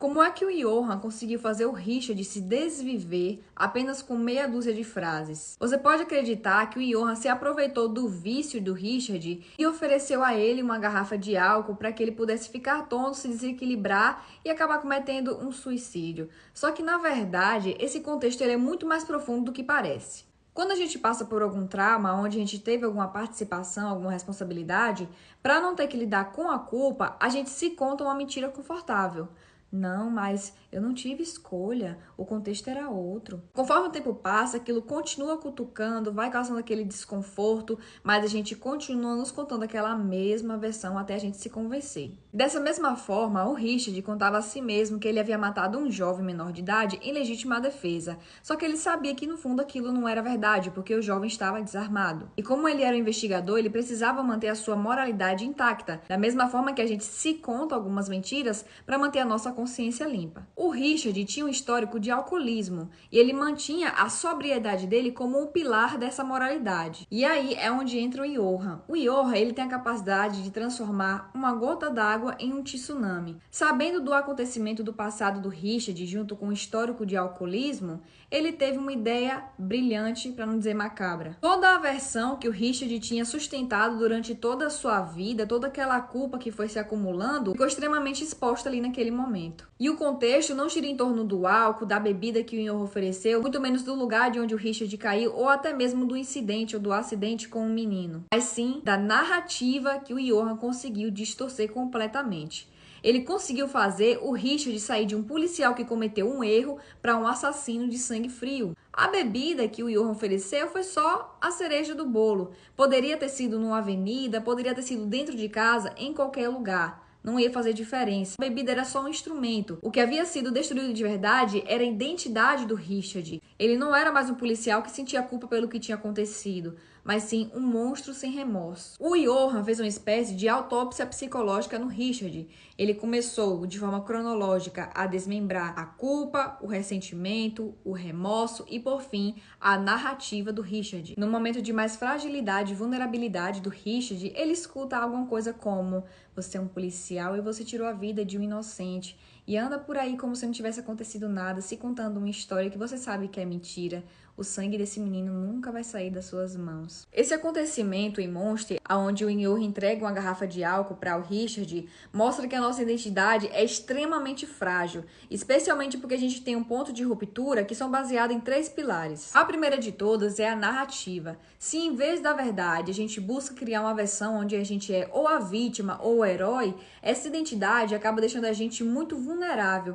Como é que o Johan conseguiu fazer o Richard se desviver apenas com meia dúzia de frases? Você pode acreditar que o Johan se aproveitou do vício do Richard e ofereceu a ele uma garrafa de álcool para que ele pudesse ficar tonto, se desequilibrar e acabar cometendo um suicídio. Só que, na verdade, esse contexto ele é muito mais profundo do que parece. Quando a gente passa por algum trauma, onde a gente teve alguma participação, alguma responsabilidade, para não ter que lidar com a culpa, a gente se conta uma mentira confortável. Não, mas eu não tive escolha, o contexto era outro. Conforme o tempo passa, aquilo continua cutucando, vai causando aquele desconforto, mas a gente continua nos contando aquela mesma versão até a gente se convencer. Dessa mesma forma, o Richard contava a si mesmo que ele havia matado um jovem menor de idade em legítima defesa, só que ele sabia que no fundo aquilo não era verdade, porque o jovem estava desarmado. E como ele era um investigador, ele precisava manter a sua moralidade intacta, da mesma forma que a gente se conta algumas mentiras para manter a nossa consciência limpa. O Richard tinha um histórico de alcoolismo e ele mantinha a sobriedade dele como um pilar dessa moralidade. E aí é onde entra o Johan. O Johan, ele tem a capacidade de transformar uma gota d'água em um tsunami. Sabendo do acontecimento do passado do Richard junto com o histórico de alcoolismo, ele teve uma ideia brilhante, para não dizer macabra. Toda a versão que o Richard tinha sustentado durante toda a sua vida, toda aquela culpa que foi se acumulando, ficou extremamente exposta ali naquele momento. E o contexto não gira em torno do álcool, da bebida que o Johan ofereceu, muito menos do lugar de onde o Richard caiu, ou até mesmo do incidente ou do acidente com o menino, mas sim da narrativa que o Johan conseguiu distorcer completamente. Ele conseguiu fazer o Richard sair de um policial que cometeu um erro para um assassino de sangue frio. A bebida que o Johan ofereceu foi só a cereja do bolo. Poderia ter sido numa avenida, poderia ter sido dentro de casa, em qualquer lugar. Não ia fazer diferença. A bebida era só um instrumento. O que havia sido destruído de verdade era a identidade do Richard. Ele não era mais um policial que sentia culpa pelo que tinha acontecido, mas sim um monstro sem remorso. O Johan fez uma espécie de autópsia psicológica no Richard. Ele começou, de forma cronológica, a desmembrar a culpa, o ressentimento, o remorso e, por fim, a narrativa do Richard. No momento de mais fragilidade e vulnerabilidade do Richard, ele escuta alguma coisa como: você é um policial e você tirou a vida de um inocente, e anda por aí como se não tivesse acontecido nada, se contando uma história que você sabe que é mentira. O sangue desse menino nunca vai sair das suas mãos. Esse acontecimento em Monster, onde o Johan entrega uma garrafa de álcool para o Richard, mostra que a nossa identidade é extremamente frágil, especialmente porque a gente tem um ponto de ruptura que são baseados em 3 pilares. A primeira de todas é a narrativa. Se em vez da verdade a gente busca criar uma versão onde a gente é ou a vítima ou o herói, essa identidade acaba deixando a gente muito vulnerável